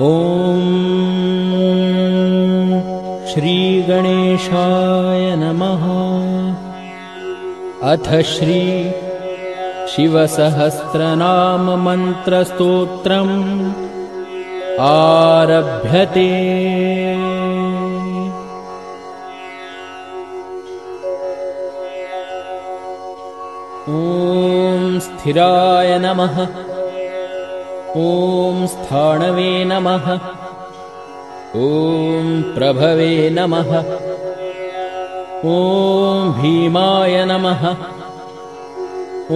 ॐ श्रीगणेशाय नमः। अथ श्री शिवसहस्रनाम मन्त्रस्तोत्रम् आरभ्यते। ॐ स्थिराय नमः। ॐ स्थाणवे नमः। ॐ प्रभवे नमः। ॐ भीमाय नमः।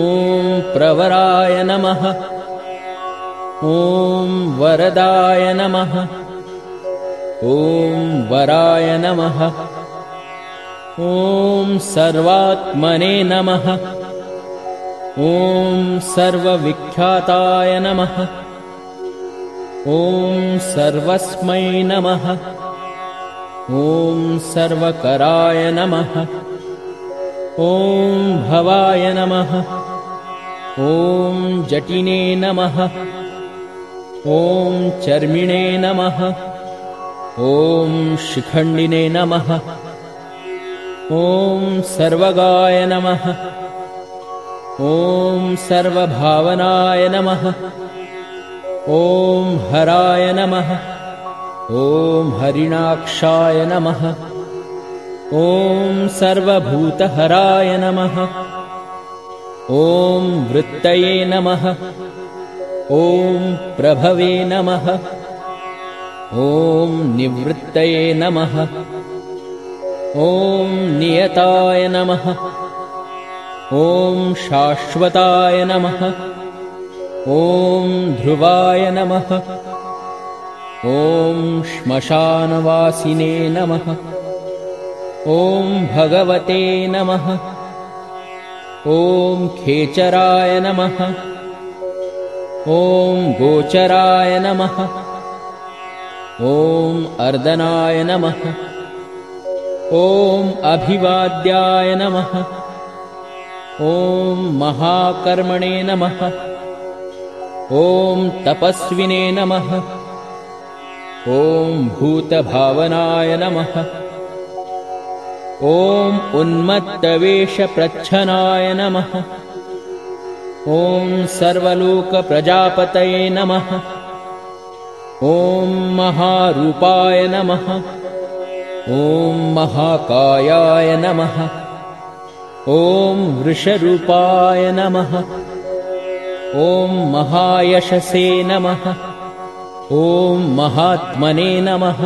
ॐ प्रवराय नमः। ॐ वरदाय नमः। ॐ वराय नमः। ॐ सर्वात्मने नमः। ॐ सर्वविख्याताय नमः। ॐ सर्वस्मै नमः। ॐ सर्वकराय नमः। ॐ भवाय नमः। ॐ जटिने नमः। ॐ चर्मिणे नमः। ॐ शिखण्डिने नमः। ॐ सर्वगाय नमः। ॐ सर्वभावनाय नमः। ॐ हराय नमः। ॐ हरिणाक्षाय नमः। ॐ सर्वभूतहराय नमः। ॐ वृत्तये नमः। ॐ प्रभवे नमः। ॐ निवृत्तये नमः। ॐ नियताय नमः। ॐ शाश्वताय नमः। ॐ ध्रुवाय नमः। ॐ श्मशानवासिने नमः। ॐ भगवते नमः। ॐ खेचराय नमः। ॐ गोचराय नमः। ॐ अर्दनाय नमः। ॐ अभिवाद्याय नमः। ॐ महाकर्मणे नमः। ॐ तपस्विने नमः। ॐ भूतभावनाय नमः। ॐ उन्मत्तवेषप्रच्छनाय नमः। ॐ सर्वलोकप्रजापतये नमः। ॐ महारूपाय नमः। ॐ महाकायाय नमः। ॐ वृषरूपाय नमः। ॐ महायशसे नमः। ॐ महात्मने नमः।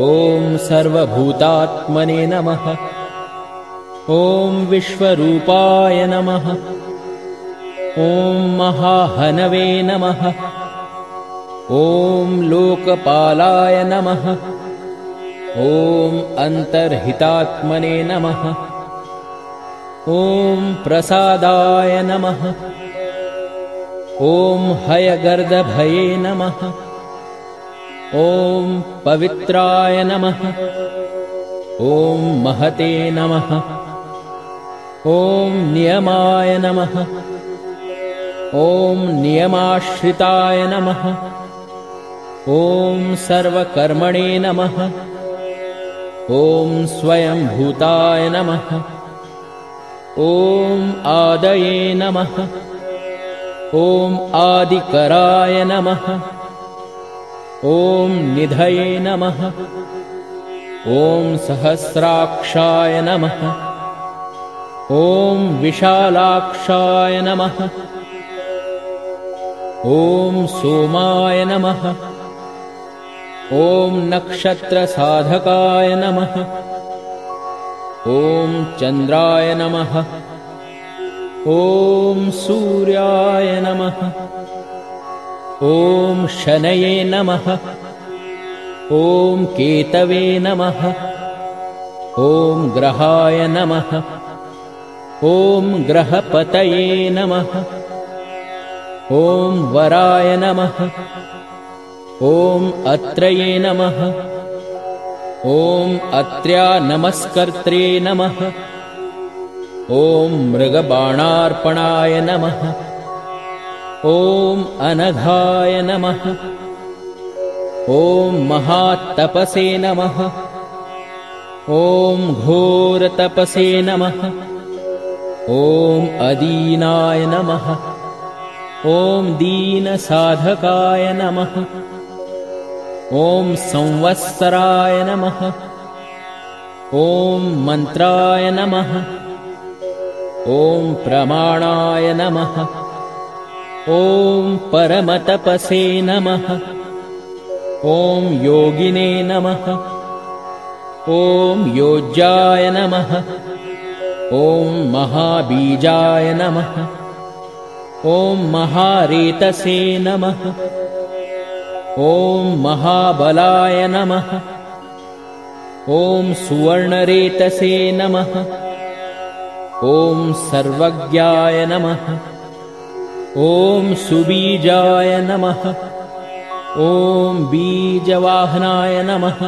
ॐ सर्वभूतात्मने नमः। ॐ विश्वरूपाय नमः। ॐ महाहनवे नमः। ॐ लोकपालाय नमः। ॐ अन्तर्हितात्मने नमः। ॐ प्रसादाय नमः। ॐ हयगर्दभये नमः। ॐ पवित्राय नमः। ॐ महते नमः। ॐ नियमाय नमः। ॐ नियमाश्रिताय नमः। ॐ सर्वकर्मणे नमः। ॐ स्वयंभूताय नमः। ॐ आदये नमः। ॐ आदिकराय नमः। ॐ निधये नमः। ॐ सहस्राक्षाय नमः। ॐ विशालाक्षाय नमः। ॐ सोमाय नमः। ॐ नक्षत्रसाधकाय नमः। ॐ चन्द्राय नमः। ॐ सूर्याय नमः। ॐ शनये नमः। ॐ केतवे नमः। ॐ ग्रहाय नमः। ॐ ग्रहपतये नमः। ॐ वराय नमः। ॐ अत्रये नमः। ॐ अत्र्या नमस्कर्त्रे नमः। ॐ मृगबाणार्पणाय नमः। ॐ अनघाय नमः। ॐ महातपसे नमः। ॐ घोरतपसे नमः। ॐ अदीनाय नमः। ॐ दीनसाधकाय नमः। ॐ संवत्सराय नमः। ॐ मन्त्राय नमः। ॐ प्रमाणाय नमः। ॐ परमतपसे नमः। ॐ योगिने नमः। ॐ योज्याय नमः। ॐ महाबीजाय नमः। ॐ महारेतसे नमः। ॐ महाबलाय नमः। ॐ सुवर्णरेतसे नमः। ॐ सर्वज्ञाय नमः। ॐ सुबीजाय नमः। ॐ बीजवाहनाय नमः।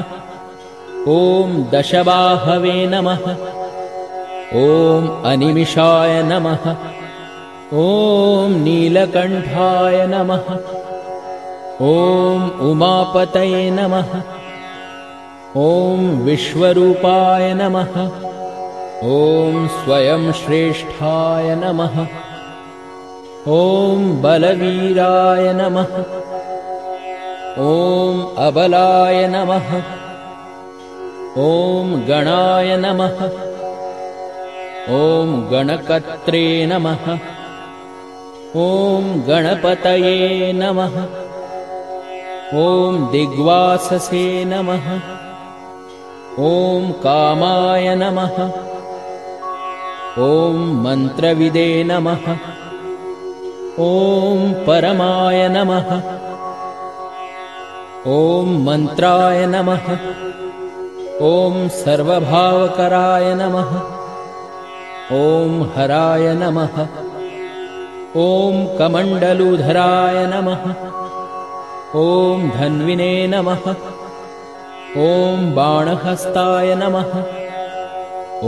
ॐ दशबाहवे नमः। ॐ अनिमिषाय नमः। ॐ नीलकण्ठाय नमः। ॐ उमापतये नमः। ॐ विश्वरूपाय नमः। ॐ स्वयं श्रेष्ठाय नमः। ॐ बलवीराय नमः। ॐ अबलाय नमः। ॐ गणाय नमः। ॐ गणकर्त्रे नमः। ॐ गणपतये नमः। ॐ दिग्वाससे नमः। ॐ कामाय नमः। ॐ मन्त्रविदे नमः। ॐ परमाय नमः। ॐ मन्त्राय नमः। ॐ सर्वभावकराय नमः। ॐ हराय नमः। ॐ कमण्डलुधराय नमः। ॐ धन्विने नमः। ॐ बाणहस्ताय नमः।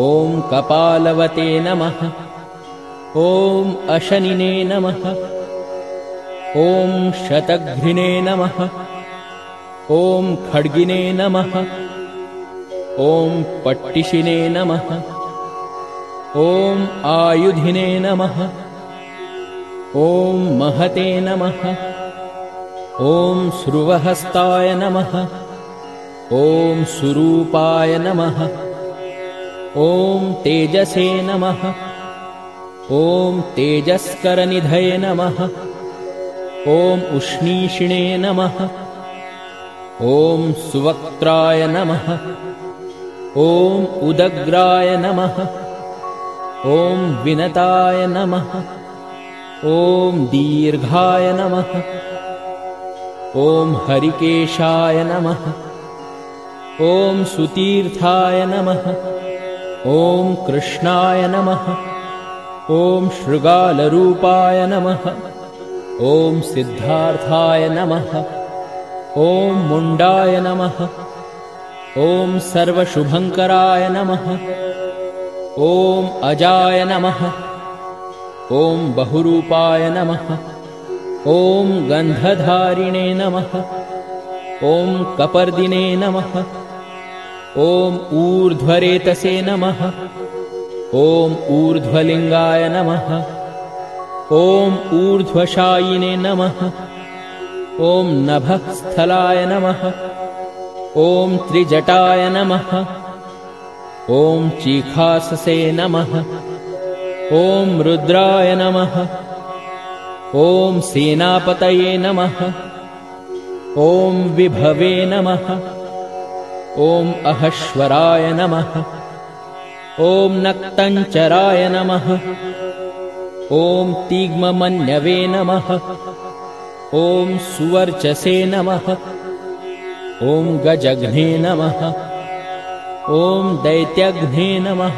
ॐ कपालवते नमः। ॐ अशनिने नमः। ॐ शतघ्निने नमः। ॐ खड्गिने नमः। ॐ पट्टिशिने नमः। ॐ आयुधिने नमः। ॐ महते नमः। ॐ श्रुवहस्ताय नमः। ॐ सुरूपाय नमः। ॐ तेजसे नमः। ॐ तेजस्करनिधये नमः। ॐ उष्णीषिणे नमः। ॐ सुवक्त्राय नमः। ॐ उदग्राय नमः। ॐ विनताय नमः। ॐ दीर्घाय नमः। ॐ हरिकेशाय नमः। ॐ सुतीर्थाय नमः। ॐ कृष्णाय नमः। ॐ शृगालरूपाय नमः। ॐ सिद्धार्थाय नमः। ॐ मुण्डाय नमः। ॐ सर्वशुभङ्कराय नमः। ॐ अजाय नमः। ॐ बहुरूपाय नमः। ॐ गन्धधारिणे नमः। ॐ कपर्दिने नमः। ॐ ऊर्ध्वरेतसे नमः। ॐ ऊर्ध्वलिङ्गाय नमः। ॐ ऊर्ध्वशायिने नमः। ॐ नभःस्थलाय नमः। ॐ त्रिजटाय नमः। ॐ चीखाससे नमः। ॐ रुद्राय नमः। ॐ सेनापतये नमः। ॐ विभवे नमः। ॐ अहश्वराय नमः। ॐ नक्तञ्चराय नमः। ॐ तीग्ममन्यवे नमः। ॐ सुवर्चसे नमः। ॐ गजघ्ने नमः। ॐ दैत्यघ्ने नमः।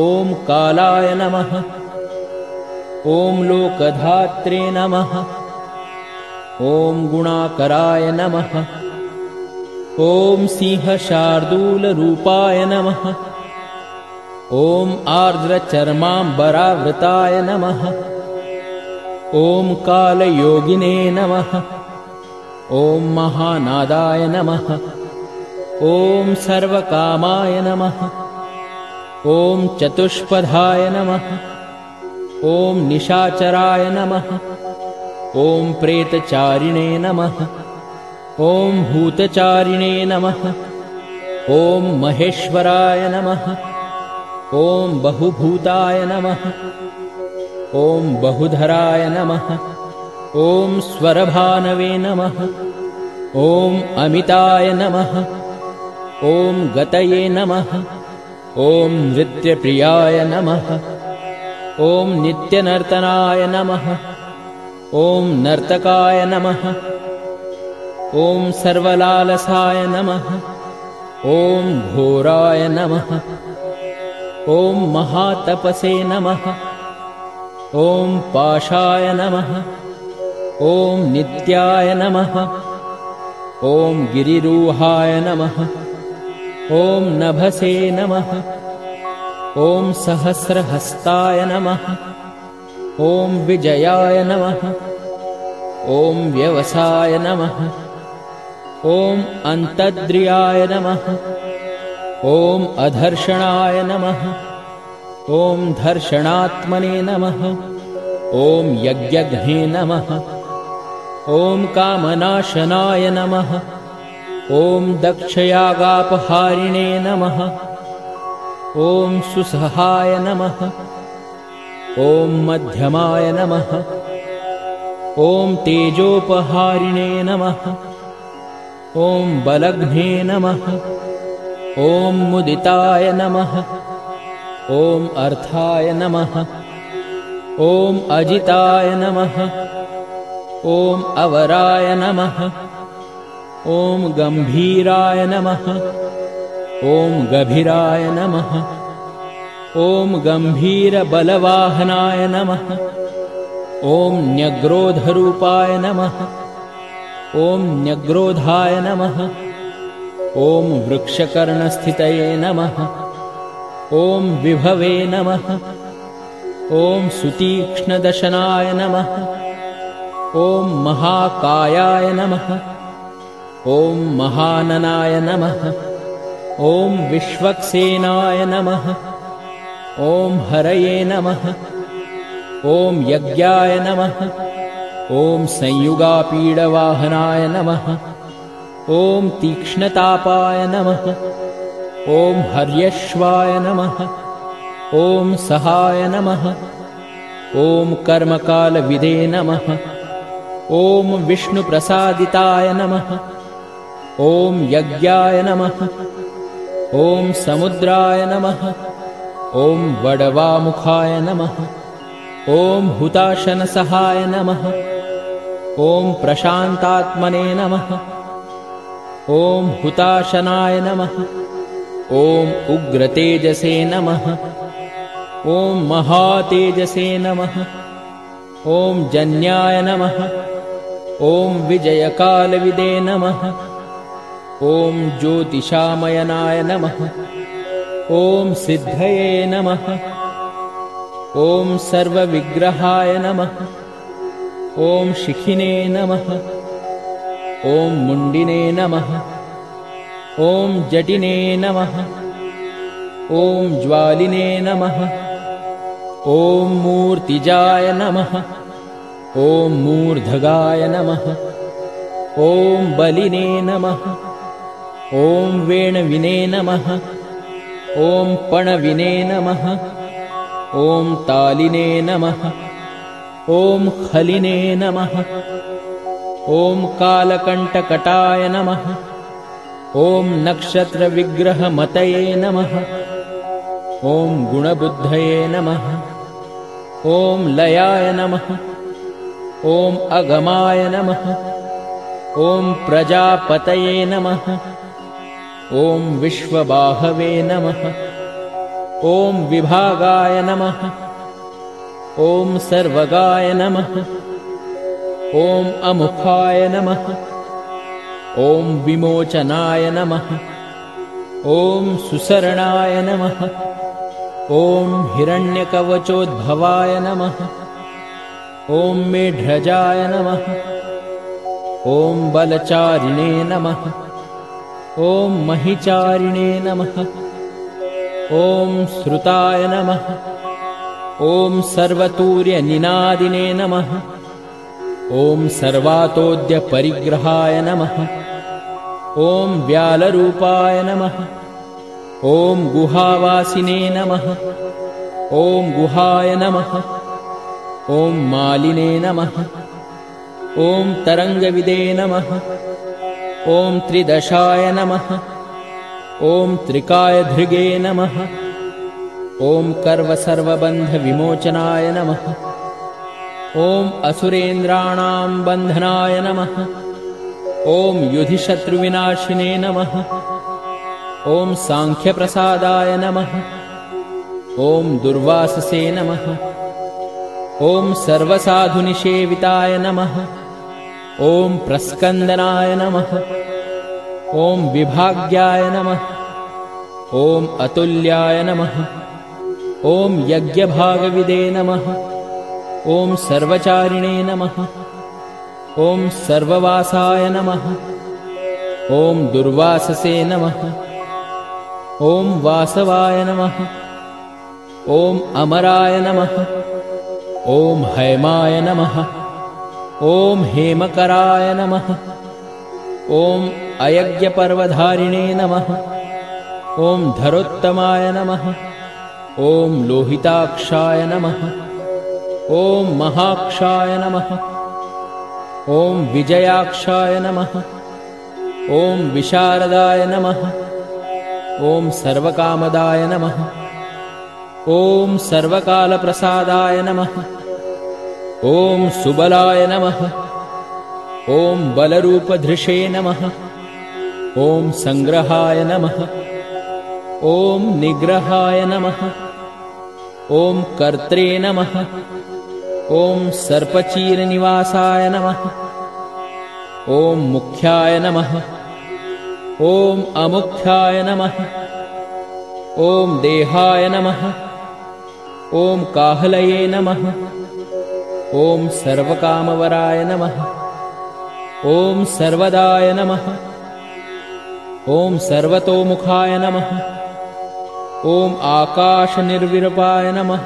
ॐ कालाय नमः। ॐ लोकधात्रे नमः। ॐ गुणाकराय नमः। ॐ सिंहशार्दूलरूपाय नमः। ॐ आर्द्रचर्माम्बरावृताय नमः। ॐ कालयोगिने नमः। ॐ महानादाय नमः। ॐ सर्वकामाय नमः। ॐ चतुष्पदाय नमः। ॐ निशाचराय नमः। ॐ प्रेतचारिणे नमः। ॐ भूतचारिणे नमः। ॐ महेश्वराय नमः। ॐ बहुभूताय नमः। ॐ बहुधराय नमः। ॐ स्वरभानवे नमः। ॐ अमिताय नमः। ॐ गतये नमः। ॐ नृत्यप्रियाय नमः। ॐ नित्यनर्तनाय नमः। ॐ नर्तकाय नमः। ॐ सर्वलालसाय नमः। ॐ घोराय नमः। ॐ महातपसे नमः। ॐ पाशाय नमः। ॐ नित्याय नमः। ॐ गिरिरूहाय नमः। ॐ नभसे नमः। ॐ सहस्रहस्ताय नमः। ॐ विजयाय नमः। ॐ व्यवसाय नमः। ॐ अन्तद्रियाय नमः। ॐ अधर्षणाय नमः। ॐ धर्षणात्मने नमः। ॐ यज्ञघ्ने नमः। ॐ कामनाशनाय नमः। ॐ दक्षयागापहारिणे नमः। ॐ सुसहाय नमः। ॐ मध्यमाय नमः। ॐ तेजोपहारिणे नमः। ॐ बलघ्ने नमः। ॐ मुदिताय नमः। ॐ अर्थाय नमः। ॐ अजिताय नमः। ॐ अवराय नमः। ॐ गम्भीराय नमः। ॐ गभीराय नमः। ॐ गम्भीरबलवाहनाय नमः। ॐ न्यग्रोधरूपाय नमः। ॐ न्यग्रोधाय नमः। ॐ वृक्षकर्णस्थितये नमः। ॐ विभवे नमः। ॐ सुतीक्ष्णदशनाय नमः। ॐ महाकायाय नमः। ॐ महाननाय नमः। ॐ विश्वक्सेनाय नमः। ॐ हरये नमः। ॐ यज्ञाय नमः। ॐ संयुगापीडवाहनाय नमः। ॐ तीक्ष्णतापाय नमः। ॐ हर्यश्वाय नमः। ॐ सहाय नमः। ॐ कर्मकालविदे नमः। ॐ विष्णुप्रसादिताय नमः। ॐ यज्ञाय नमः। ॐ समुद्राय नमः। ॐ वडवामुखाय नमः। ॐ हुताशनसहाय नमः। ॐ प्रशान्तात्मने नमः। ॐ हुताशनाय नमः। ॐ उग्रतेजसे नमः। ॐ महातेजसे नमः। ॐ जन्याय नमः। ॐ विजयकालविदे नमः। ॐ ज्योतिषामयनाय नमः। ॐ सिद्धये नमः। ॐ सर्वविग्रहाय नमः। ॐ शिखिने नमः। ॐ मुण्डिने नमः। ॐ जटिने नमः। ॐ ज्वालिने नमः। ॐ मूर्तिजाय नमः। ॐ मूर्धगाय नमः। ॐ बलिने नमः। ॐ वेणविने नमः। ॐ पणविने नमः। ॐ तालिने नमः। ॐ खलिने नमः। ॐ कालकण्टकटाय नमः। ॐ नक्षत्रविग्रहमतये नमः। ॐ गुणबुद्धये नमः। ॐ लयाय नमः। ॐ अगमाय नमः। ॐ प्रजापतये नमः। ॐ विश्वबाहवे नमः। ॐ विभागाय नमः। ॐ सर्वगाय नमः। ॐ अमुखाय नमः। ॐ विमोचनाय नमः। ॐ सुसरणाय नमः। ॐ हिरण्यकवचोद्भवाय नमः। ॐ मेढ्रजाय नमः। ॐ बलचारिणे नमः। ॐ महिचारिणे नमः। ॐ श्रुताय नमः। ॐ सर्वतूर्यनिनादिने नमः। ॐ सर्वातोद्यपरिग्रहाय नमः। ॐ व्यालरूपाय नमः। ॐ गुहावासिने नमः। ॐ गुहाय नमः। ॐ मालिने नमः। ॐ तरङ्गविदे नमः। ॐ त्रिदशाय नमः। ॐ त्रिकायधृगे नमः। ॐ कर्वसर्वबन्धविमोचनाय नमः। ॐ असुरेन्द्राणां बन्धनाय नमः। ॐ युधिशत्रुविनाशिने नमः। ॐ साङ्ख्यप्रसादाय नमः। ॐ दुर्वाससे नमः। ॐ सर्वसाधुनिषेविताय नमः। ॐ प्रस्कन्दनाय नमः। ॐ विभाग्याय नमः। ॐ अतुल्याय नमः। ॐ यज्ञभागविदे नमः। ॐ सर्वचारिणे नमः। ॐ सर्ववासाय नमः। ॐ दुर्वाससे नमः। ॐ वासवाय नमः। ॐ अमराय नमः। ॐ हैमाय नमः। ॐ हेमकराय नमः। ॐ अयज्ञपर्वधारिणे नमः। ॐ धरोत्तमाय नमः। ॐ लोहिताक्षाय नमः। ॐ महाक्षाय नमः। ॐ विजयाक्षाय नमः। ॐ विशारदाय नमः। ॐ सर्वकामदाय नमः। ॐ सर्वकालप्रसादाय नमः। ॐ सुबलाय नमः। ॐ बलरूपधृषे नमः। ॐ संग्रहाय नमः। ॐ निग्रहाय नमः। ॐ कर्त्रे नमः। ॐ सर्पचीरनिवासाय नमः। ॐ मुख्याय नमः। ॐ अमुख्याय नमः। ॐ देहाय नमः। ॐ काहलये नमः। ॐ सर्वकामवराय नमः। ॐ सर्वदाय नमः। ॐ सर्वतोमुखाय नमः। ॐ आकाशनिर्विरूपाय नमः।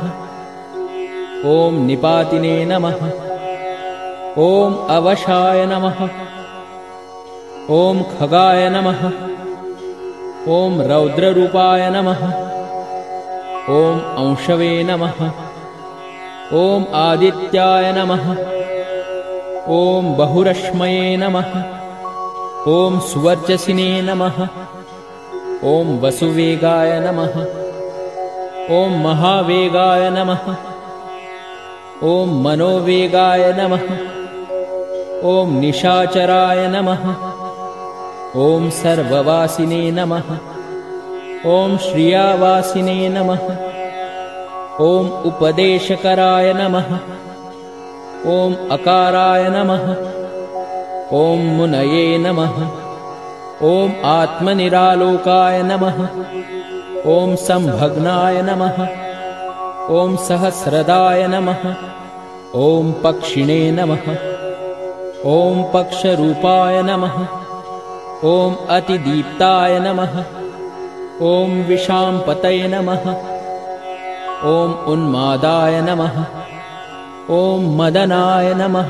ॐ निपातिने नमः। ॐ अवशाय नमः। ॐ खगाय नमः। ॐ रौद्ररूपाय नमः। ॐ अंशवे नमः। ॐ आदित्याय नमः। ॐ बहुरश्मये नमः। ॐ सुवर्चसिने नमः। ॐ वसुवेगाय नमः। ॐ महावेगाय नमः। ॐ मनोवेगाय नमः। ॐ निशाचराय नमः। ॐ सर्ववासिने नमः। ॐ श्रियावासिने नमः। ॐ उपदेशकराय नमः। ॐ अकाराय नमः। ॐ मुनये नमः। ॐ आत्मनिरालोकाय नमः। ॐ संभग्नाय नमः। ॐ सहस्रदाय नमः। ॐ पक्षिणे नमः। ॐ पक्षरूपाय नमः। ॐ अतिदीप्ताय नमः। ॐ विशाम्पतये नमः। ॐ उन्मादाय नमः। ॐ मदनाय नमः।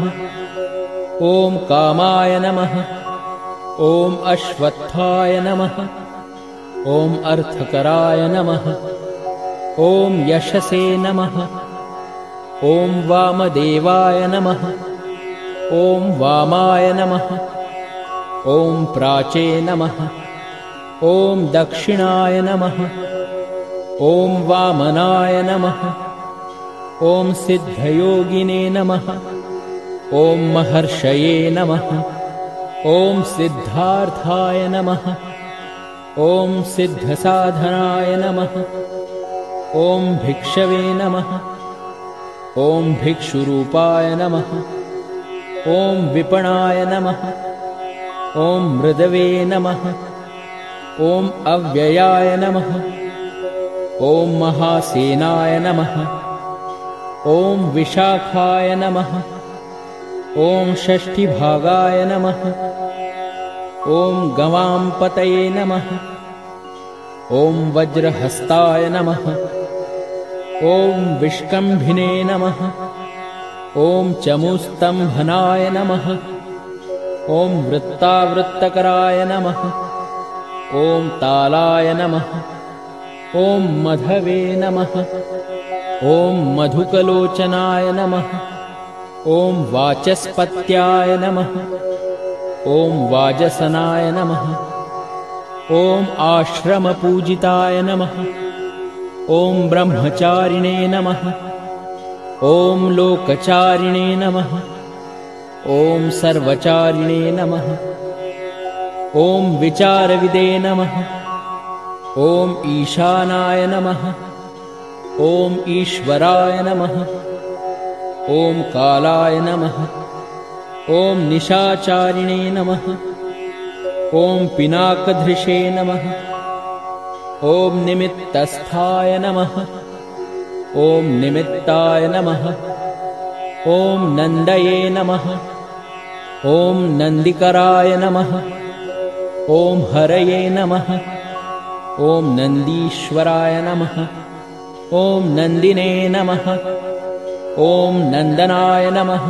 ॐ कामाय नमः। ॐ अश्वत्थाय नमः। ॐ अर्थकराय नमः। ॐ यशसे नमः। ॐ वामदेवाय नमः। ॐ वामाय नमः। ॐ प्राचे नमः। ॐ दक्षिणाय नमः। ॐ वामनाय नमः। ॐ सिद्धयोगिने नमः। ॐ महर्षये नमः। ॐ सिद्धार्थाय नमः। ॐ सिद्धसाधनाय नमः। ॐ भिक्षवे नमः। ॐ भिक्षुरूपाय नमः। ॐ विपणाय नमः। ॐ मृदवे नमः। ॐ अव्ययाय नमः। ॐ महासेनाय नमः। ॐ विशाखाय नमः। ॐ षष्ठीभागाय नमः। ॐ गवांपतये नमः। ॐ वज्रहस्ताय नमः। ॐ विष्कम्भिने नमः। ॐ चमूस्तम्भनाय नमः। ॐ वृत्तावृत्तकराय नमः। ॐ तालाय नमः। ॐ मधवे नमः। ॐ मधुकलोचनाय नमः। ॐ वाचस्पत्याय नमः। ॐ वाजसनाय नमः। ॐ आश्रमपूजिताय नमः। ॐ ब्रह्मचारिणे नमः। ॐ लोकचारिणे नमः। ॐ सर्वचारिणे नमः। ॐ विचारविदे नमः। ॐ ईशानाय नमः। ॐ ईश्वराय नमः। ॐ कालाय नमः। ॐ निशाचारिणे नमः। ॐ पिनाकधृषे नमः। ॐ निमित्तस्थाय नमः। ॐ निमित्ताय नमः। ॐ नन्दये नमः। ॐ नन्दिकराय नमः। ॐ हरये नमः। ॐ नन्दीश्वराय नमः। ॐ नन्दिने नमः। ॐ नन्दनाय नमः।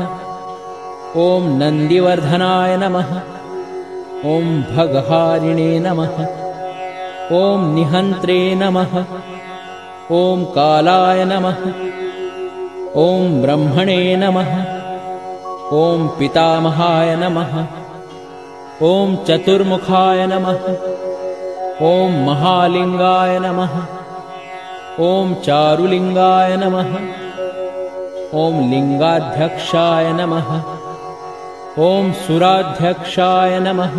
ॐ नन्दिवर्धनाय नमः। ॐ भगहारिणे नमः। ॐ निहन्त्रे नमः। ॐ कालाय नमः। ॐ ब्रह्मणे नमः। ॐ पितामहाय नमः। ॐ चतुर्मुखाय नमः। ॐ महालिङ्गाय नमः। ॐ चारुलिङ्गाय नमः। ॐ लिङ्गाध्यक्षाय नमः। ॐ सुराध्यक्षाय नमः।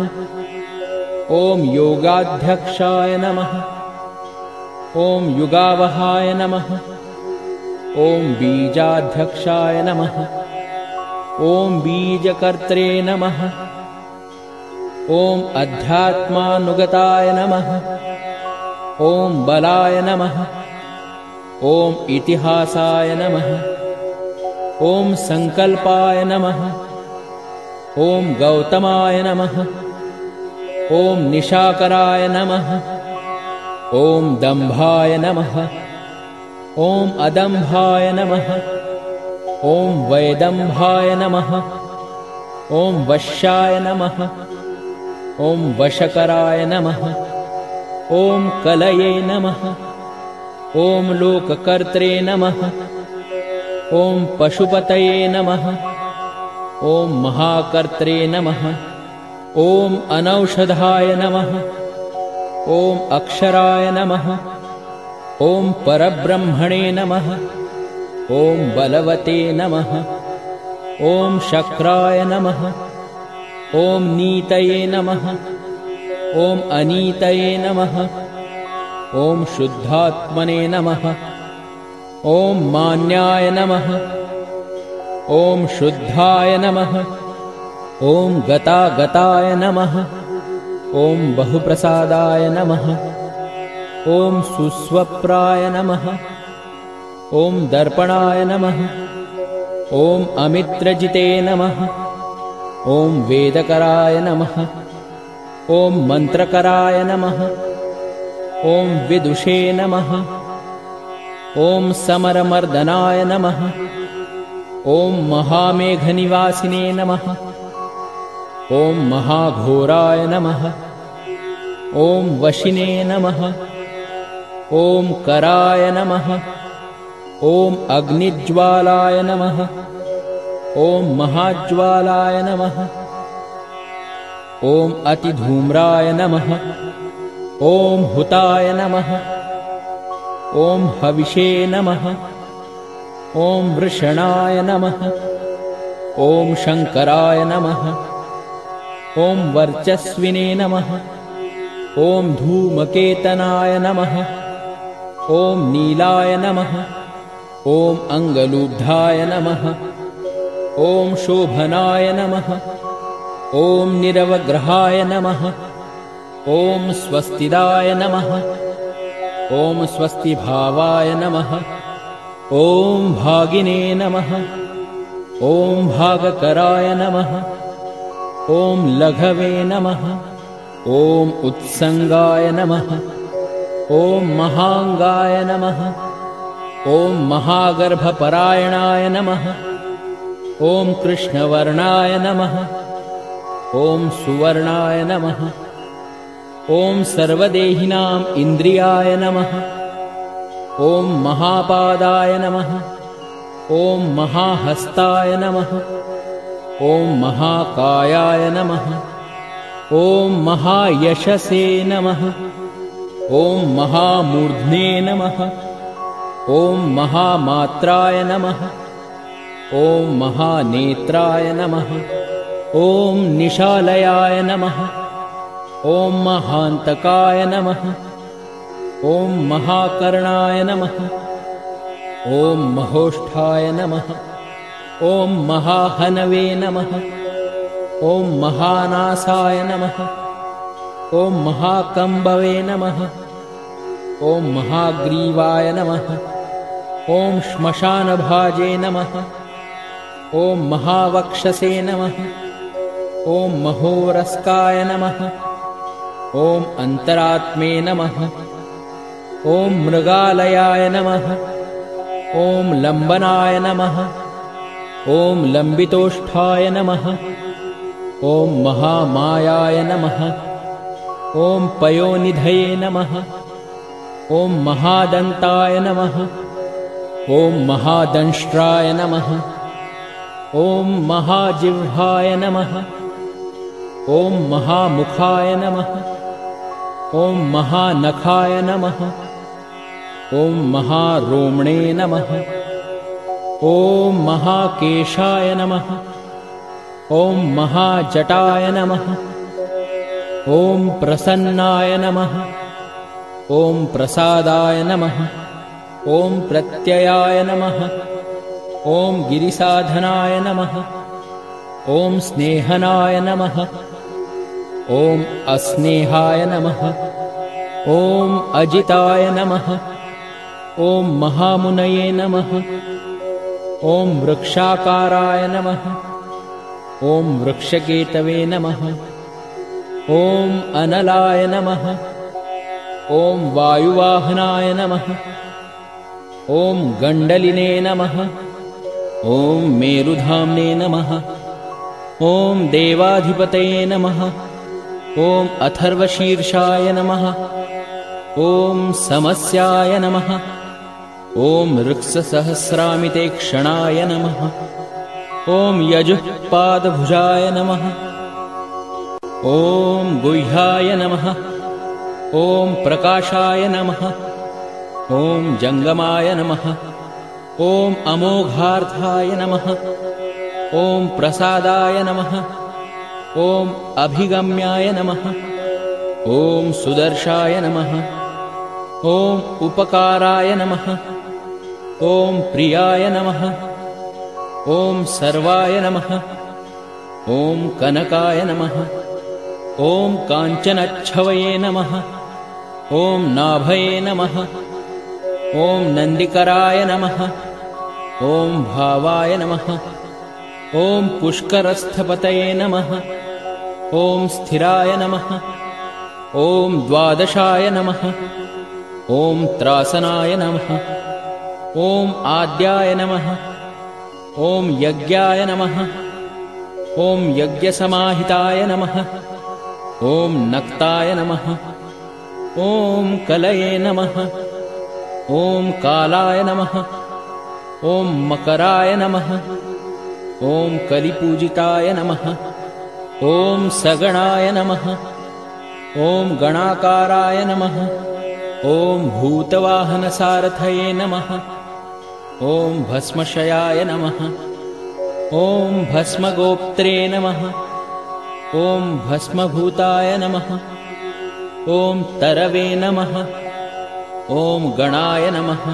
ॐ योगाध्यक्षाय नमः। ॐ युगावहाय नमः। ॐ बीजाध्यक्षाय नमः। ॐ बीजकर्त्रे नमः। ॐ अध्यात्मानुगताय नमः। ॐ बलाय नमः। ॐ इतिहासाय नमः। ॐ संकल्पाय नमः। ॐ गौतमाय नमः। ॐ निशाकराय नमः। ॐ दम्भाय नमः। ॐ अदम्भाय नमः। ॐ वैदम्भाय नमः। ॐ वश्याय नमः। ॐ वशकराय नमः। ॐ कलये नमः। ॐ लोककर्त्रे नमः। ॐ पशुपतये नमः। ॐ महाकर्त्रे नमः। ॐ अनौषधाय नमः। ॐ अक्षराय नमः। ॐ परब्रह्मणे नमः। ॐ बलवते नमः। ॐ शक्राय नमः। ॐ नीतये नमः। ॐ अनीतये नमः। ॐ शुद्धात्मने नमः। ॐ मान्याय नमः। ॐ शुद्धाय नमः। ॐ गतागताय नमः। ॐ बहुप्रसादाय नमः। ॐ सुस्वप्राय नमः। ॐ दर्पणाय नमः। ॐ अमित्रजिते नमः। ॐ वेदकराय नमः। ॐ मन्त्रकराय नमः। ॐ विदुषे नमः। ॐ समरमर्दनाय नमः। ॐ महामेघनिवासिने नमः। ॐ महाघोराय नमः। ॐ वशिने नमः। ॐ कराय नमः। ॐ अग्निज्वालाय नमः। ॐ महाज्वालाय नमः। ॐ अतिधूम्राय नमः। ॐ हुताय नमः। ॐ हविषे नमः। ॐ वृषणाय नमः। ॐ शङ्कराय नमः। ॐ वर्चस्विने नमः। ॐ धूमकेतनाय नमः। ॐ नीलाय नमः। ॐ अङ्गलूब्धाय नमः। ॐ शोभनाय नमः। ॐ निरवग्रहाय नमः। ॐ स्वस्तिदाय नमः। ॐ स्वस्तिभावाय नमः। ॐ भागिने नमः। ॐ भागकराय नमः। ॐ लघवे नमः। ॐ उत्संगाय नमः। ॐ महांगाय नमः। ॐ महागर्भपरायणाय नमः। ॐ कृष्णवर्णाय नमः। ॐ सुवर्णाय नमः। ॐ सर्वदेहिनां इन्द्रियाय नमः। ॐ महापादाय नमः। ॐ महाहस्ताय नमः। ॐ महाकायाय नमः। ॐ महायशसे नमः। ॐ महामूर्ध्ने नमः। ॐ महामात्राय नमः। ॐ महानेत्राय नमः। ॐ निशालयाय नमः। ॐ महान्तकाय नमः। ॐ महाकर्णाय नमः। ॐ महोष्ठाय नमः। ॐ महाहनवे नमः। ॐ महानासाय नमः। ॐ महाकम्बवे नमः। ॐ महाग्रीवाय नमः। ॐ श्मशानभाजे नमः। ॐ महावक्षसे नमः। ॐ महोरस्काय नमः। ॐ अन्तरात्मे नमः। ॐ मृगालयाय नमः। ॐ लम्बनाय नमः। ॐ लम्बितोष्ठाय नमः। ॐ महामायाय नमः। ॐ पयोनिधये नमः। ॐ महादन्ताय नमः। ॐ महादंष्ट्राय नमः। ॐ महाजिह्वाय नमः। ॐ महामुखाय नमः। ॐ महानखाय नमः। ॐ महारोमणे नमः। ॐ महाकेशाय नमः। ॐ महाजटाय नमः। ॐ प्रसन्नाय नमः। ॐ प्रसादाय नमः। ॐ प्रत्ययाय नमः। ॐ गिरिसाधनाय नमः। ॐ स्नेहनाय नमः। ॐ अस्नेहाय नमः। ॐ अजिताय नमः। ॐ महामुनये नमः। ॐ वृक्षाकाराय नमः। ॐ वृक्षकेतवे नमः। ॐ अनलाय नमः। ॐ वायुवाहनाय नमः। ॐ गण्डलिने नमः। ॐ मेरुधाम्ने नमः। ॐ देवाधिपतये नमः। ॐ अथर्वशीर्षाय नमः। ॐ समस्याय नमः। ॐ ऋक्ससहस्रामिते क्षणाय नमः। ॐ यजुःपादभुजाय नमः। ॐ गुह्याय नमः। ॐ प्रकाशाय नमः। ॐ जङ्गमाय नमः। ॐ अमोघार्थाय नमः। ॐ प्रसादाय नमः। ॐ अभिगम्याय नमः। ॐ सुदर्शाय नमः। ॐ उपकाराय नमः। ॐ प्रियाय नमः। ॐ सर्वाय नमः। ॐ कनकाय नमः। ॐ काञ्चनच्छवये नमः। ॐ नाभये नमः। ॐ नन्दिकराय नमः। ॐ भावाय नमः। ॐ पुष्करस्थपतये नमः। ॐ स्थिराय नमः। ॐ द्वादशाय नमः। ॐ त्रासनाय नमः। ॐ आद्याय नमः। ॐ यज्ञाय नमः। ॐ यज्ञसमाहिताय नमः। ॐ नक्ताय नमः। ॐ कलये नमः। ॐ कालाय नमः। ॐ मकराय नमः। ॐ कलिपूजिताय नमः। ॐ सगणाय नमः। ॐ गणाकाराय नमः। ॐ भूतवाहनसारथये नमः। ॐ भस्मशयाय नमः। ॐ भस्मगोप्त्रे नमः। ॐ भस्मभूताय नमः। ॐ तरवे नमः। ॐ गणाय नमः।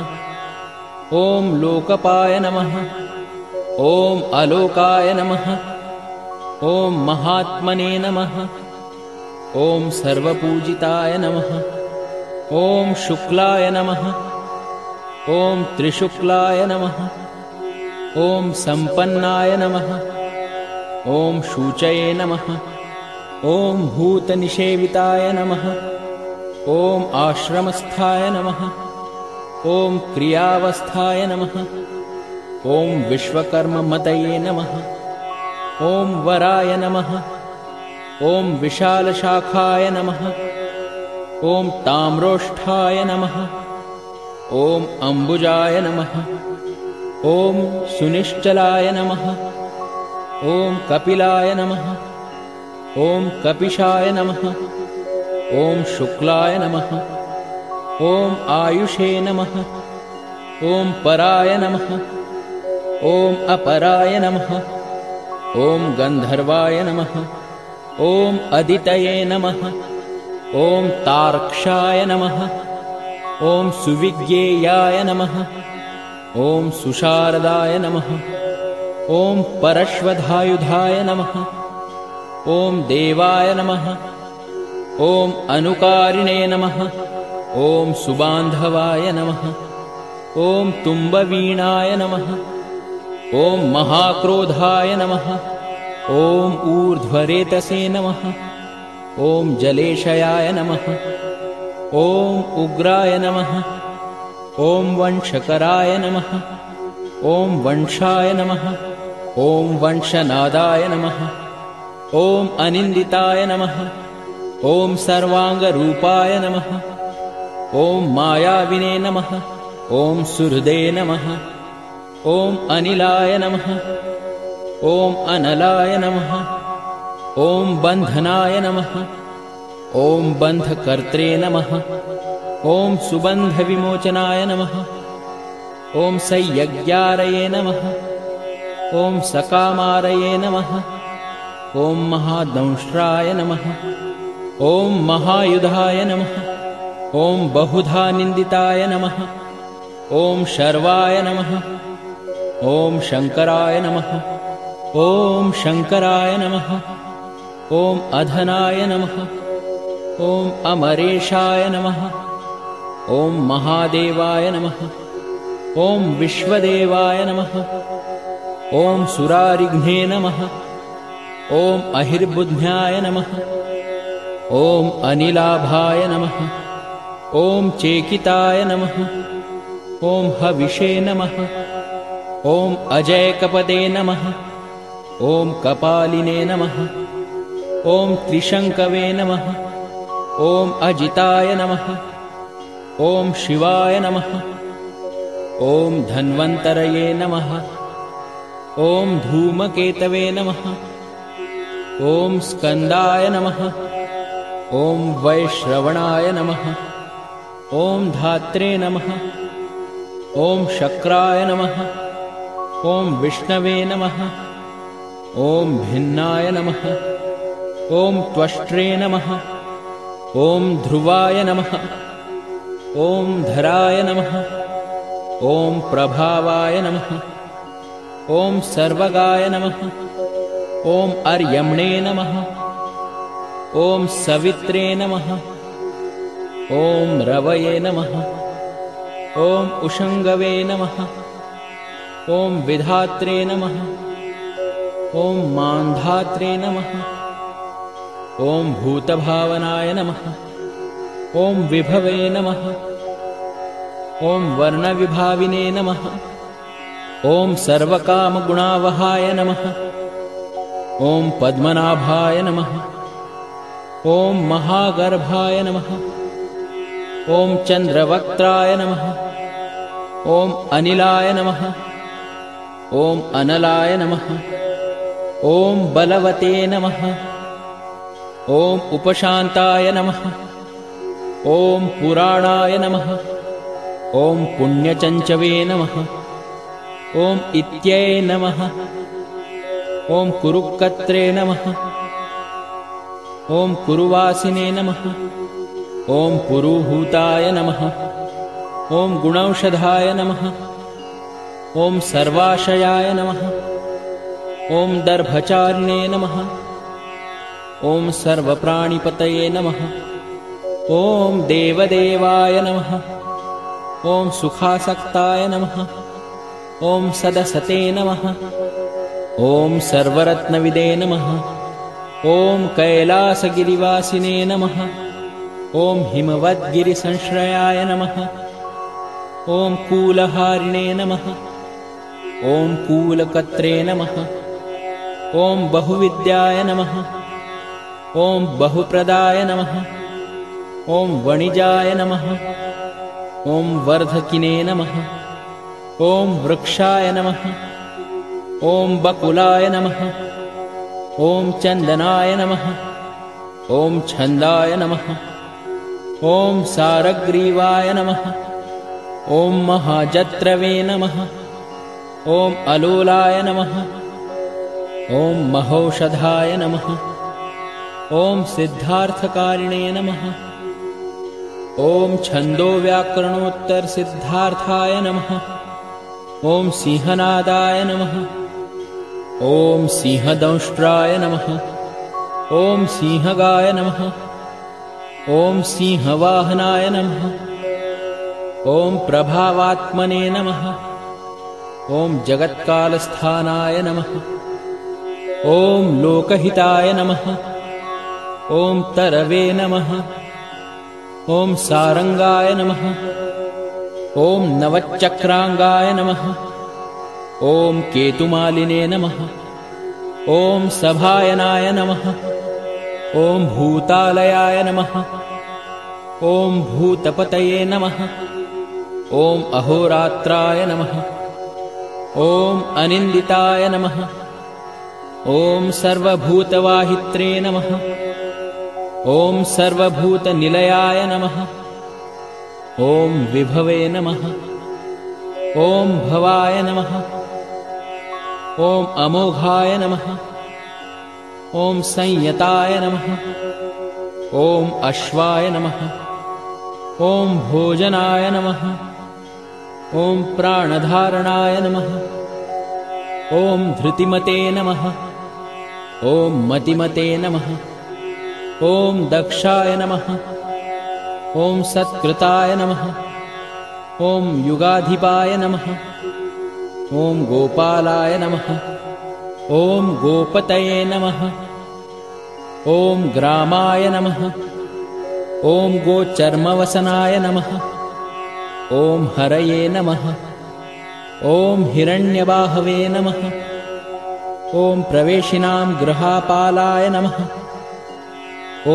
ॐ लोकपाय नमः। ॐ अलोकाय नमः। ॐ महात्मने नमः। ॐ सर्वपूजिताय नमः। ॐ शुक्लाय नमः। ॐ त्रिशुक्लाय नमः। ॐ सम्पन्नाय नमः। ॐ शूचये नमः। ॐ भूतनिषेविताय नमः। ॐ आश्रमस्थाय नमः। ॐ क्रियावस्थाय नमः। ॐ विश्वकर्ममतये नमः। ॐ वराय नमः। ॐ विशालशाखाय नमः। ॐ ताम्रोष्ठाय नमः। ॐ अम्बुजाय नमः। ॐ सुनिश्चलाय नमः। ॐ कपिलाय नमः। ॐ कपिशाय नमः। ॐ शुक्लाय नमः। ॐ आयुषे नमः। ॐ पराय नमः। ॐ अपराय नमः। ॐ गन्धर्वाय नमः। ॐ अदितये नमः। ॐ तार्क्षाय नमः। ॐ सुविज्ञेयाय नमः। ॐ सुशारदाय नमः। ॐ परश्वधायुधाय नमः। ॐ देवाय नमः। ॐ अनुकारिणे नमः। ॐ सुबान्धवाय नमः। ॐ तुम्बवीणाय नमः। ॐ महाक्रोधाय नमः। ॐ ऊर्ध्वरेतसे नमः। ॐ जलेशयाय नमः। ॐ उग्राय नमः। ॐ वंशकराय नमः। ॐ वंशाय नमः। ॐ वंशनादाय नमः। ॐ अनिन्दिताय नमः। ॐ सर्वाङ्गरूपाय नमः। ॐ मायाविने नमः। ॐ सुहृदे नमः। ॐ अनिलाय नमः। ॐ अनलाय नमः। ॐ बन्धनाय नमः। ॐ बन्धकर्त्रे नमः। ॐ सुबन्धविमोचनाय नमः। ॐ संयज्ञारये नमः। ॐ सकामारये नमः। ॐ महादंष्ट्राय नमः। ॐ महायुधाय नमः। ॐ बहुधा निन्दिताय नमः। ॐ शर्वाय नमः। ॐ शङ्कराय नमः। ॐ शङ्कराय नमः। ॐ अधनाय नमः। ॐ अमरेशाय नमः। ॐ महादेवाय नमः। ॐ विश्वदेवाय नमः। ॐ सुरारिघ्ने नमः। ॐ अहिर्बुद्ध्याय नमः। ॐ अनिलाभाय नमः। ॐ चेकिताय नमः। ॐ हविषे नमः। ॐ अजयकपदे नमः। ॐ कपालिने नमः। ॐ त्रिशङ्कवे नमः। ॐ अजिताय नमः। ॐ शिवाय नमः। ॐ धन्वन्तरये नमः। ॐ धूमकेतवे नमः। ॐ स्कन्दाय नमः। ॐ वैश्रवणाय नमः। ॐ धात्रे नमः। ॐ शक्राय नमः। ॐ विष्णवे नमः। ॐ भिन्नाय नमः। ॐ त्वष्ट्रे नमः। ॐ ध्रुवाय नमः। ॐ धराय नमः। ॐ प्रभावाय नमः। ॐ सर्वगाय नमः। ॐ अर्यम्णे नमः। ॐ सवित्रे नमः। ॐ रवये नमः। ॐ उषङ्गवे नमः। ॐ विधात्रे नमः। ॐ मान्धात्रे नमः। ॐ भूतभावनाय नमः। ॐ विभवे नमः। ॐ वर्णविभाविने नमः। ॐ सर्वकामगुणावहाय नमः। ॐ पद्मनाभाय नमः। ॐ महागर्भाय नमः। ॐ चन्द्रवक्त्राय नमः। ॐ अनिलाय नमः। ॐ अनलाय नमः। ॐ बलवते नमः। ॐ उपशान्ताय नमः। ॐ पुराणाय नमः। ॐ पुण्यचञ्चवे नमः। ॐ इत्यै नमः। ॐ कुरुक्कत्रे नमः। ॐ कुरुवासिने नमः। ॐ पुरुहूताय नमः। ॐ गुणौषधाय नमः। ॐ सर्वाशयाय नमः। ॐ दर्भचारिणे नमः। ॐ सर्वप्राणिपतये नमः। ॐ देवदेवाय नमः। ॐ सुखासक्ताय नमः। ॐ सदसते नमः। ॐ सर्वरत्नविदे नमः। ॐ कैलासगिरिवासिने नमः। ॐ हिमवद्गिरिसंश्रयाय नमः। ॐ कूलहारिणे नमः। ॐ कूलकत्रे नमः। ॐ बहुविद्याय नमः। ॐ बहुप्रदाय नमः। ॐ वणिजाय नमः। ॐ वर्धकिने नमः। ॐ वृक्षाय नमः। ॐ बकुलाय नमः। ॐ चन्दनाय नमः। ॐ छन्दाय नमः। ॐ सारग्रीवाय नमः। ॐ महाजत्रवे नमः। ॐ अलोलाय नमः। ॐ महौषधाय नमः। ॐ सिद्धार्थकारिणे नमः। ॐ छन्दोव्याकरणोत्तरसिद्धार्थाय नमः। ॐ सिंहनादाय नमः। ॐ सिंहदंष्ट्राय नमः। ॐ सिंहगाय नमः। ॐ सिंहवाहनाय नमः। ॐ प्रभावात्मने नमः। ॐ जगत्कालस्थानाय नमः। ॐ लोकहिताय नमः। ॐ तरवे नमः। ॐ सारंगाय नमः। ॐ नवचक्रांगाय नमः। ॐ केतुमालिने नमः। ॐ सभायनाय नमः। ॐ भूतालयाय नमः। ॐ भूतपतये नमः। ॐ अहोरात्राय नमः। ॐ अनिन्दिताय नमः। ॐ सर्वभूतवाहित्रे नमः। ॐ सर्वभूतनिलयाय नमः। ॐ विभवे नमः। ॐ भवाय नमः। ॐ अमोघाय नमः। ॐ संयताय नमः। ॐ अश्वाय नमः। ॐ भोजनाय नमः। ॐ प्राणधारणाय नमः। ॐ धृतिमते नमः। ॐ मतिमते नमः। ॐ दक्षाय नमः। ॐ सत्कृताय नमः। ॐ युगाधिपाय नमः। ॐ गोपालाय नमः। ॐ गोपतये नमः। ॐ ग्रामाय नमः। ॐ गोचर्मवसनाय नमः। ॐ हरये नमः। ॐ हिरण्यबाहवे नमः। ॐ प्रवेशिनां गृहापालाय नमः।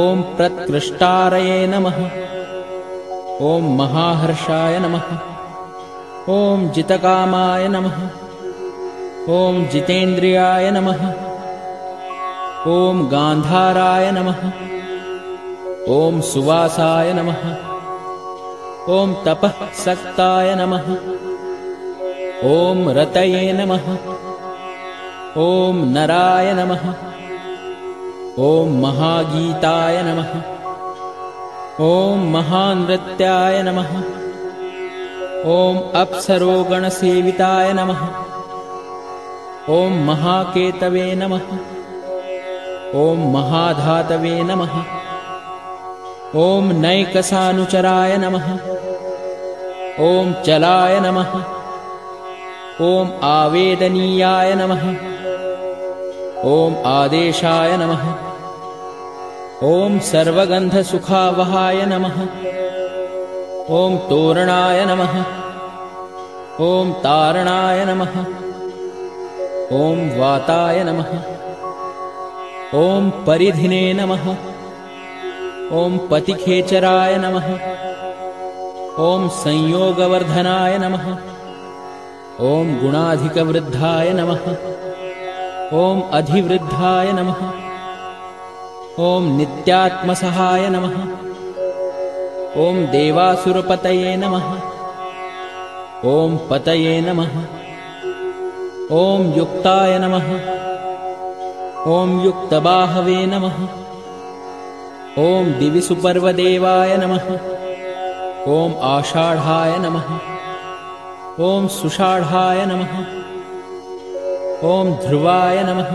ॐ प्रत्कृष्टारये नमः। ॐ महाहर्षाय नमः। ॐ जितकामाय नमः। ॐ जितेन्द्रियाय नमः। ॐ गान्धाराय नमः। ॐ सुवासाय नमः। ॐ तपःसक्ताय नमः। ॐ रतये नमः। ॐ नराय नमः। ॐ महागीताय नमः। ॐ महानृत्याय नमः। ॐ अप्सरोगणसेविताय नमः। ॐ महाकेतवे नमः। ॐ महाधातवे नमः। ॐ नैकसानुचराय नमः। ॐ चलाय नमः। ॐ आवेदनीयाय नमः। ॐ आदेशाय नमः। ॐ सर्वगन्धसुखावहाय नमः। ॐ तोरणाय नमः। ॐ तारणाय नमः। ॐ वाताय नमः। ॐ परिधिने नमः। ॐ पतिखेचराय नमः। ॐ संयोगवर्धनाय नमः। ॐ गुणाधिकवृद्धाय नमः। ॐ अधिवृद्धाय नमः। ॐ नित्यात्मसहाय नमः। ॐ देवासुरपतये नमः। ॐ पतये नमः। ॐ युक्ताय नमः। ॐ युक्तबाहवे नमः। ॐ दिविसुपर्वदेवाय नमः। ॐ आषाढाय नमः। ॐ सुषाढाय नमः। ॐ ध्रुवाय नमः।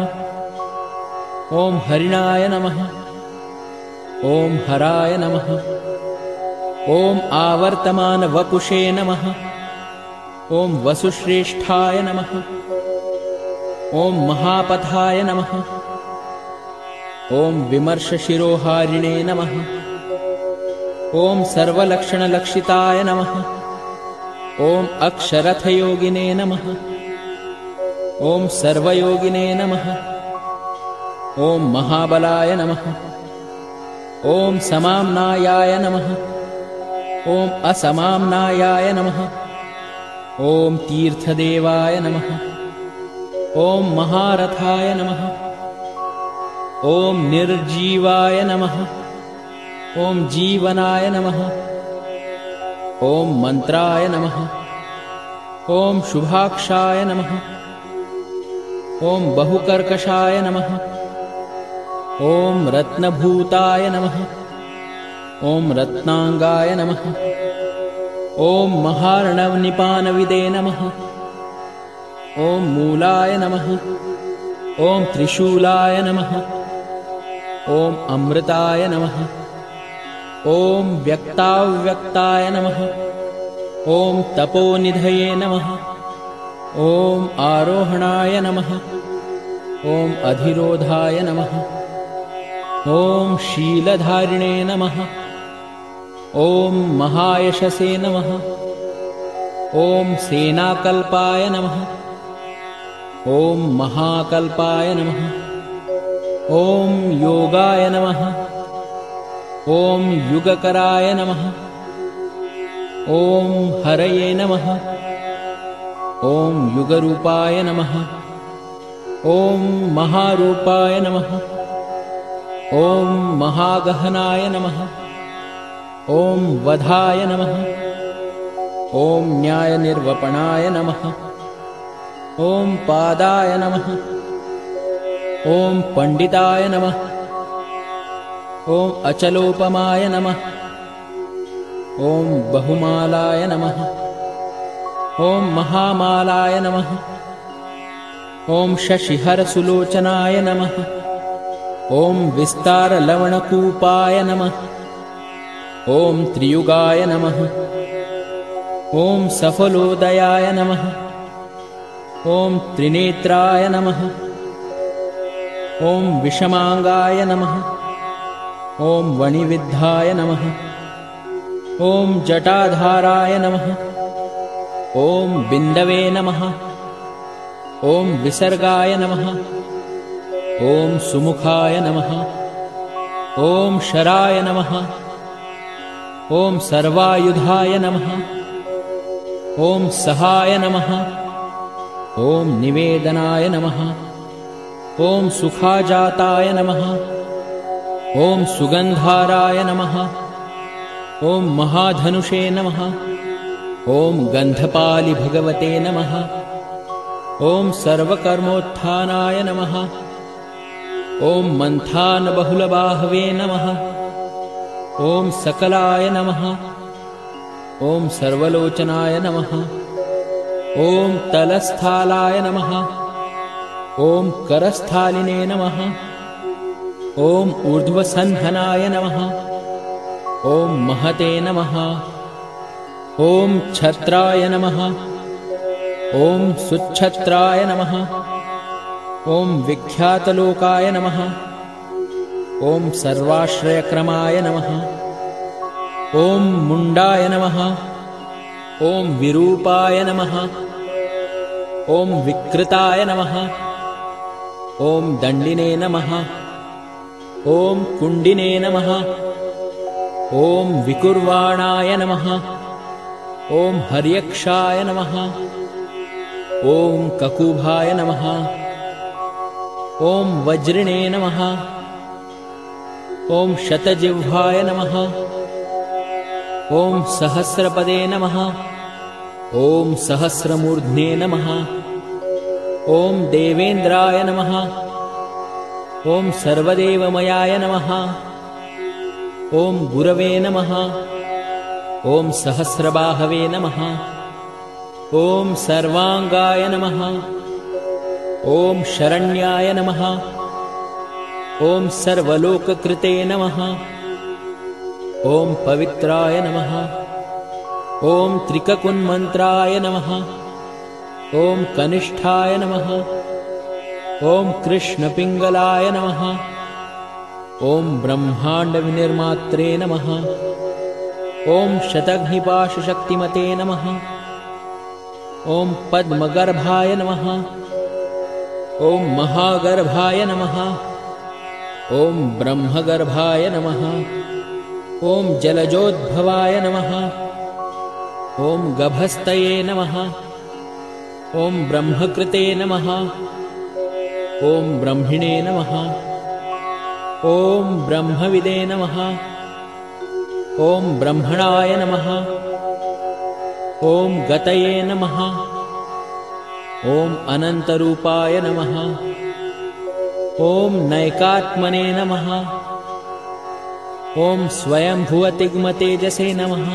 ॐ हरिणाय नमः। ॐ हराय नमः। ॐ आवर्तमानवपुषे नमः। ॐ वसुश्रेष्ठाय नमः। ॐ महापथाय नमः। ॐ विमर्शशिरोहारिणे नमः। ॐ सर्वलक्षणलक्षिताय नमः। ॐ अक्षरथयोगिने नमः। ॐ सर्वयोगिने नमः। ॐ महाबलाय नमः। ॐ समाम्नायाय नमः। ॐ असमाम्नायाय नमः। ॐ तीर्थदेवाय नमः। ॐ महारथाय नमः। ॐ निर्जीवाय नमः। ॐ जीवनाय नमः। ॐ मन्त्राय नमः। ॐ शुभाक्षाय नमः। ॐ बहुकर्कशाय नमः। ॐ रत्नभूताय नमः। ॐ रत्नांगाय नमः। ॐ महार्णवनिपानविदे नमः। ॐ मूलाय नमः। ॐ त्रिशूलाय नमः। ॐ अमृताय नमः। ॐ व्यक्ताव्यक्ताय नमः। ॐ तपोनिधये नमः। ॐ आरोहणाय नमः। ॐ अधिरोधाय नमः। ॐ शीलधारिणे नमः। ॐ महायशसे नमः। ॐ सेनाकल्पाय नमः। ॐ महाकल्पाय नमः। ॐ योगाय नमः। ॐ युगकराय नमः। ॐ हरये नमः। ॐ युगरूपाय नमः। ॐ महारूपाय नमः। ॐ महागहनाय नमः। ॐ वधाय नमः। ॐ न्यायनिर्वपणाय नमः। ॐ पादाय नमः। ॐ पंडिताय नमः। ॐ अचलोपमाय नमः। ॐ बहुमालाय नमः। ॐ महामालाय नमः। ॐ शशिहरसुलोचनाय नमः। ॐ विस्तारलवणकूपाय नमः। ॐ त्रियुगाय नमः। ॐ सफलोदयाय नमः। ॐ त्रिनेत्राय नमः। ॐ विषमांगाय नमः। ॐ वणिविद्धाय नमः। ॐ जटाधाराय नमः। ॐ बिन्दवे नमः। ॐ विसर्गाय नमः। ॐ सुमुखाय नमः। ॐ शराय नमः। ॐ सर्वायुधाय नमः। ॐ सहाय नमः। ॐ निवेदनाय नमः। ॐ सुखाजाताय नमः। ॐ सुगन्धाराय नमः। ॐ महाधनुषे नमः। ॐ गन्धपालि भगवते नमः। ॐ सर्वकर्मोत्थानाय नमः। ॐ मन्थानबहुलबाहवे नमः। ॐ सकलाय नमः। ॐ सर्वलोचनाय नमः। ॐ तलस्थालाय नमः। ॐ करस्थालिने नमः। ॐ ऊर्ध्वसन्धनाय नमः। ॐ महते नमः। ॐ छत्राय नमः। ॐ सुच्छत्राय नमः। ॐ विख्यातलोकाय नमः। ॐ सर्वाश्रयक्रमाय नमः। ॐ मुण्डाय नमः। ॐ विरूपाय नमः। ॐ विकृताय नमः। ॐ दण्डिने नमः। ॐ कुण्डिने नमः। ॐ विकुर्वाणाय नमः। ॐ हर्यक्षाय नमः। ॐ ककुभाय नमः। ॐ वज्रिणे नमः। ॐ शतजिह्वाय नमः। ॐ सहस्रपदे नमः। ॐ सहस्रमूर्ध्ने नमः। ॐ देवेन्द्राय नमः। ॐ सर्वदेवमयाय नमः। ॐ गुरवे नमः। ॐ सहस्रबाहवे नमः। ॐ सर्वांगाय नमः। ॐ शरण्याय नमः। ॐ सर्वलोककृते नमः। ॐ पवित्राय नमः। ॐ त्रिककुन्मन्त्राय नमः। ॐ कनिष्ठाय नमः। ॐ कृष्णपिङ्गलाय नमः। ॐ ब्रह्माण्डविनिर्मात्रे नमः। ॐ शतघ्निपाशशक्तिमते नमः। ॐ पद्मगर्भाय नमः। ॐ महागर्भाय नमः। ॐ ब्रह्मगर्भाय नमः। ॐ जलजोद्भवाय नमः। ॐ गभस्तये नमः। ॐ ब्रह्मकृते नमः। ॐ ब्रह्मिणे नमः। ॐ ब्रह्मविदे नमः। ॐ ब्रह्मणाय नमः। ॐ गतये नमः। ॐ अनन्तरूपाय नमः। ॐ नैकात्मने नमः। ॐ स्वयंभुवतिग्मतेजसे नमः।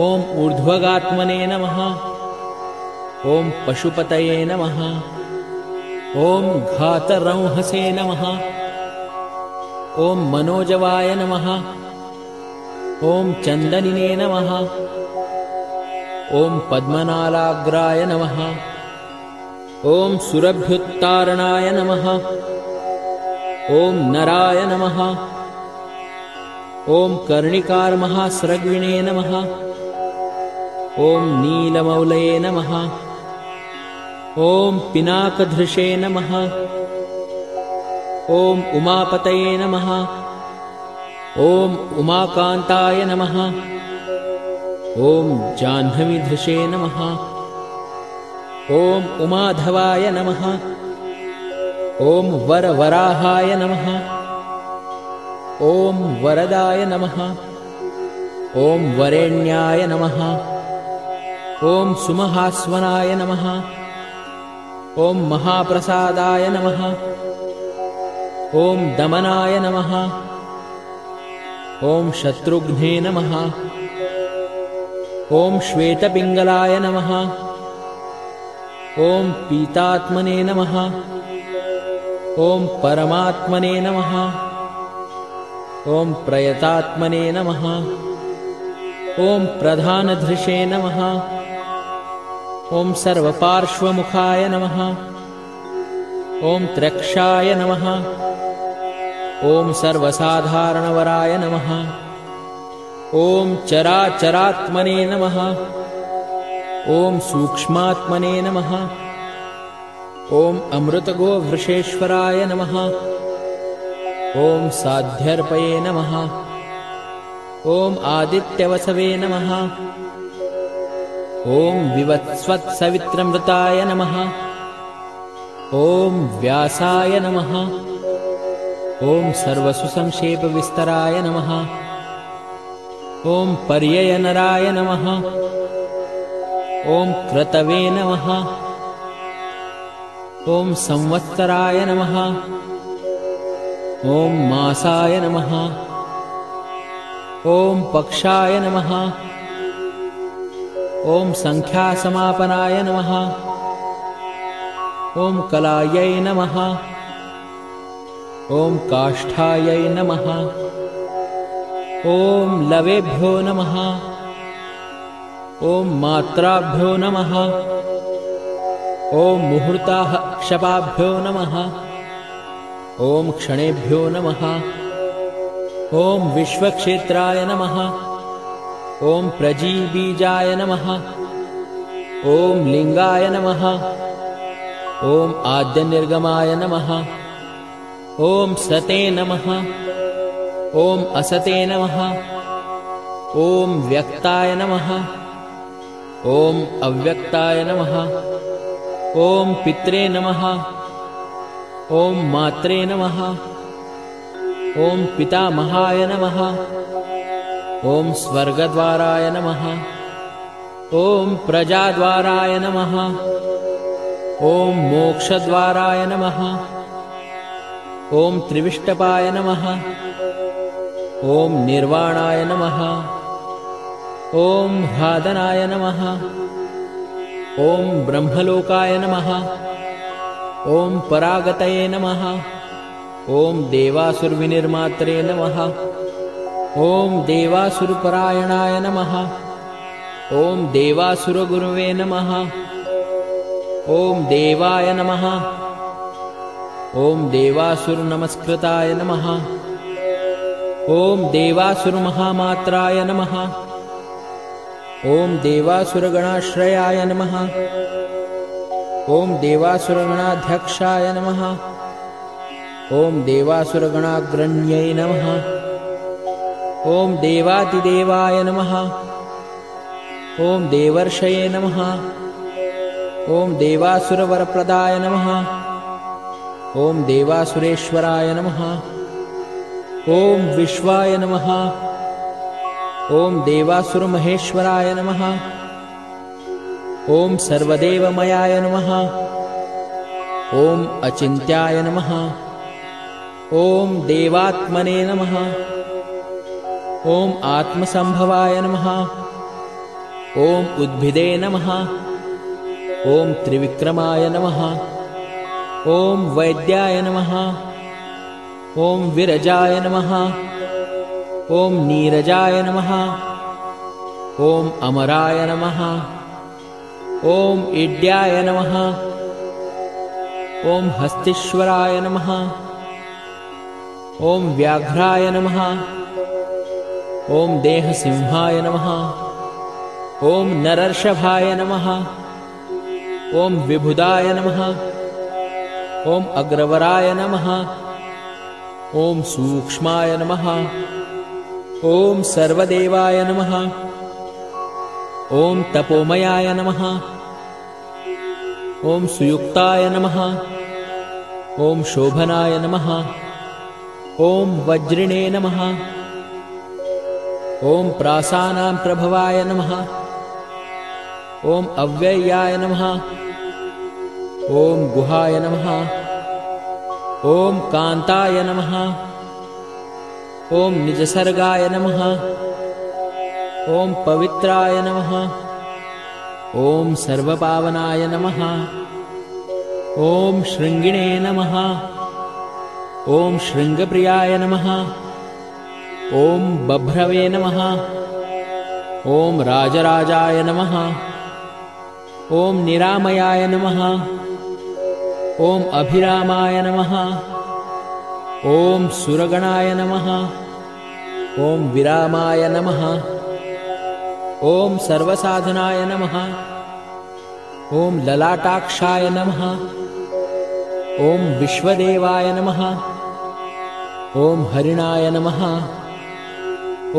ॐ ऊर्ध्वगात्मने नमः। ॐ पशुपतये नमः। ॐ घातरंहसे नमः। ॐ मनोजवाय नमः। ॐ चन्दनिने नमः। ॐ पद्मनालाग्राय नमः। ॐ सुरभ्युत्तारणाय नमः। ॐ नराय नमः। ॐ कर्णिकारमहास्रग्विणे नमः। ॐ नीलमौलये नमः। ॐ पिनाकधृषे नमः। ॐ उमापतये नमः। ॐ उमाकान्ताय नमः। ॐ जाह्नवीधृषे नमः। ॐ उमाधवाय नमः। ॐ वरवराहाय नमः। ॐ वरदाय नमः। ॐ वरेण्याय नमः। ॐ सुमहास्वनाय नमः। ॐ महाप्रसादाय नमः। ॐ दमनाय नमः। ॐ शत्रुघ्ने नमः। ॐ श्वेतपिङ्गलाय नमः। ॐ पीतात्मने नमः। ॐ परमात्मने नमः। ॐ प्रयतात्मने नमः। ॐ प्रधानधृषे नमः। ॐ सर्वपार्श्वमुखाय नमः। ॐ त्रक्षाय नमः। ॐ सर्वसाधारणवराय नमः। ॐ चराचरात्मने नमः। ॐ सूक्ष्मात्मने नमः। ॐ अमृतगोवृषेश्वराय नमः। ॐ साध्यर्पये नमः। ॐ आदित्यवसवे नमः। ॐ विवत्स्वत्सवित्रमृताय नमः। ॐ व्यासाय नमः। ॐ सर्वसुसंक्षेपविस्तराय नमः। ॐ पर्ययनराय नमः। ॐ क्रतवे नमः। ॐ संवत्सराय नमः। ॐ मासाय नमः। ॐ पक्षाय नमः। ॐ संख्यासमापनाय नमः। ॐ कलायै नमः। ॐ काष्ठायै नमः। ॐ लवेभ्यो नमः। ॐ मात्राभ्यो नमः। ॐ मुहूर्ताः क्षपाभ्यो नमः। ॐ क्षणेभ्यो नमः। ॐ विश्वक्षेत्राय नमः। ॐ प्रजीबीजाय नमः। ॐ लिङ्गाय नमः। ॐ आद्यनिर्गमाय नमः। ॐ सते नमः। ॐ असते नमः। ॐ व्यक्ताय नमः। ॐ अव्यक्ताय नमः। ॐ पित्रे नमः। ॐ मात्रे नमः। ॐ पितामहाय नमः। ॐ स्वर्गद्वाराय नमः। ॐ प्रजाद्वाराय नमः। ॐ मोक्षद्वाराय नमः। ॐ त्रिविष्टपाय नमः। ॐ निर्वाणाय नमः। ॐ ह्लादनाय नमः। ॐ ब्रह्मलोकाय नमः। ॐ परागतये नमः। ॐ देवासुरविनिर्मात्रे नमः। ॐ देवासुरपरायणाय नमः। ॐ देवासुरगुरवे नमः। ॐ देवाय नमः। ॐ देवासुरनमस्कृताय नमः। ॐ देवासुरमहामात्राय नमः। ॐ देवासुरगणाश्रयाय नमः। ॐ देवासुरगणाध्यक्षाय नमः। ॐ देवासुरगणाग्रण्यै नमः। ॐ देवातिदेवाय नमः। ॐ देवर्षये नमः। ॐ देवासुरवरप्रदाय नमः। ॐ देवासुरेश्वराय नमः। ॐ विश्वाय नमः। ॐ देवासुरमहेश्वराय नमः। ॐ सर्वदेवमयाय नमः। ॐ अचिन्त्याय नमः। ॐ देवात्मने नमः। ॐ आत्मसंभवाय नमः। ॐ उद्भिदे नमः। ॐ त्रिविक्रमाय नमः। ॐ वैद्याय नमः। ॐ विरजाय नमः। ॐ नीरजाय नमः। ॐ अमराय नमः। ॐ इड्याय नमः। ॐ हस्तीश्वराय नमः। ॐ व्याघ्राय नमः। ॐ देहसिंहाय नमः। ॐ नरर्षभाय नमः। ॐ विबुधाय नमः। ॐ अग्रवराय नमः। ॐ सूक्ष्माय नमः। ॐ सर्वदेवाय नमः। ॐ तपोमयाय नमः। ॐ सुयुक्ताय नमः। ॐ शोभनाय नमः। ॐ वज्रिणे नमः। ॐ प्रासानां प्रभवाय नमः। ॐ अव्ययाय नमः। ॐ गुहाय नमः। ॐ कान्ताय नमः। ॐ निजसर्गाय नमः। ॐ पवित्राय नमः। ॐ सर्वपावनाय नमः। ॐ शृङ्गिणे नमः। ॐ शृङ्गप्रियाय नमः। ॐ बभ्रवे नमः। ॐ राजराजाय नमः। ॐ निरामयाय नमः। ॐ अभिरामाय नमः। ॐ सुरगणाय नमः। ॐ विरामाय नमः। ॐ सर्वसाधनाय नमः। ॐ ललाटाक्षाय नमः। ॐ विश्वदेवाय नमः। ॐ हरिणाय नमः।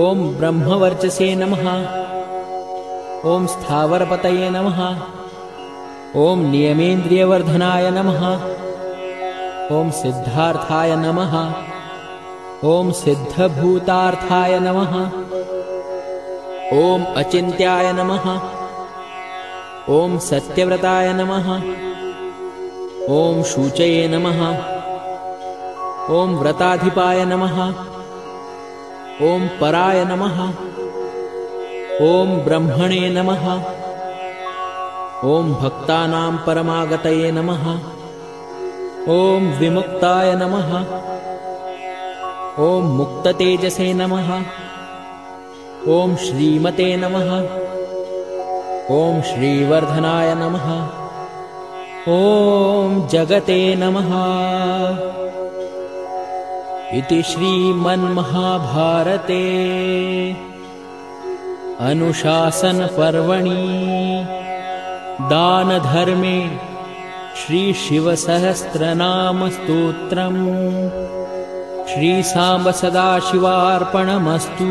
ॐ ब्रह्मवर्चसे नमः। ॐ स्थावरपतये नमः। ॐ नियमेन्द्रियवर्धनाय नमः। ॐ सिद्धार्थाय नमः। ॐ सिद्धभूतार्थाय नमः। ॐ अचिन्त्याय नमः। ॐ सत्यव्रताय नमः। ॐ शूचये नमः। ॐ व्रताधिपाय नमः। ॐ पराय नमः। ॐ ब्रह्मणे नमः। ॐ भक्तानां परमागतये नमः। ॐ विमुक्ताय नमः। ॐ मुक्ततेजसे नमः। ॐ श्रीमते नमः। ॐ श्रीवर्धनाय नमः। ॐ जगते नमः। इति श्रीमन्महाभारते अनुशासनपर्वणि दानधर्मे श्रीशिवसहस्रनामस्तोत्रम् श्रीसाम्ब सदाशिवार्पणमस्तु।